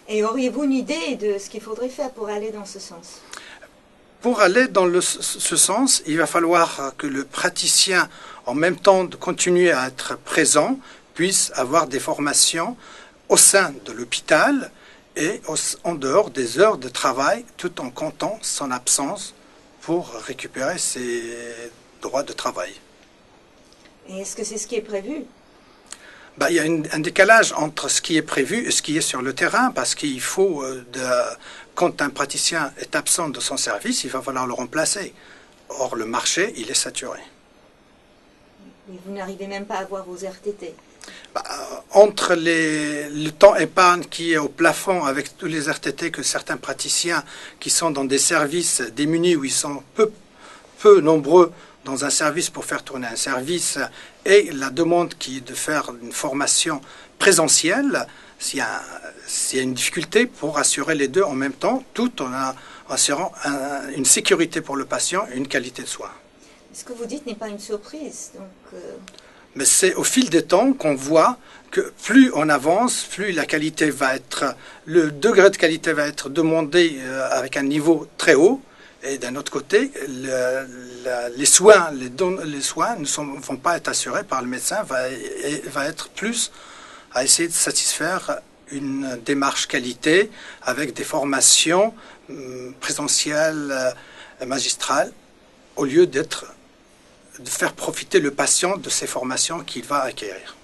Et auriez-vous une idée de ce qu'il faudrait faire pour aller dans ce sens? Pour aller dans ce sens, il va falloir que le praticien, en même temps de continuer à être présent, puisse avoir des formations au sein de l'hôpital et en dehors des heures de travail, tout en comptant son absence pour récupérer ses droits de travail. Et est-ce que c'est ce qui est prévu? Il y a un décalage entre ce qui est prévu et ce qui est sur le terrain, parce qu'il faut, quand un praticien est absent de son service, il va falloir le remplacer. Or, le marché, il est saturé. Mais vous n'arrivez même pas à avoir vos RTT. Entre le temps épargne qui est au plafond avec tous les RTT que certains praticiens qui sont dans des services démunis où ils sont peu nombreux dans un service pour faire tourner un service, et la demande qui est de faire une formation présentielle, s'il y a une difficulté pour assurer les deux en même temps, tout en assurant une sécurité pour le patient et une qualité de soins. Ce que vous dites n'est pas une surprise. Donc, Mais c'est au fil des temps qu'on voit que plus on avance, plus la qualité va être, le degré de qualité va être demandé avec un niveau très haut. Et d'un autre côté, les soins ne vont pas être assurés par le médecin, va être plus à essayer de satisfaire une démarche qualité avec des formations présentielles, magistrales, au lieu de faire profiter le patient de ces formations qu'il va acquérir.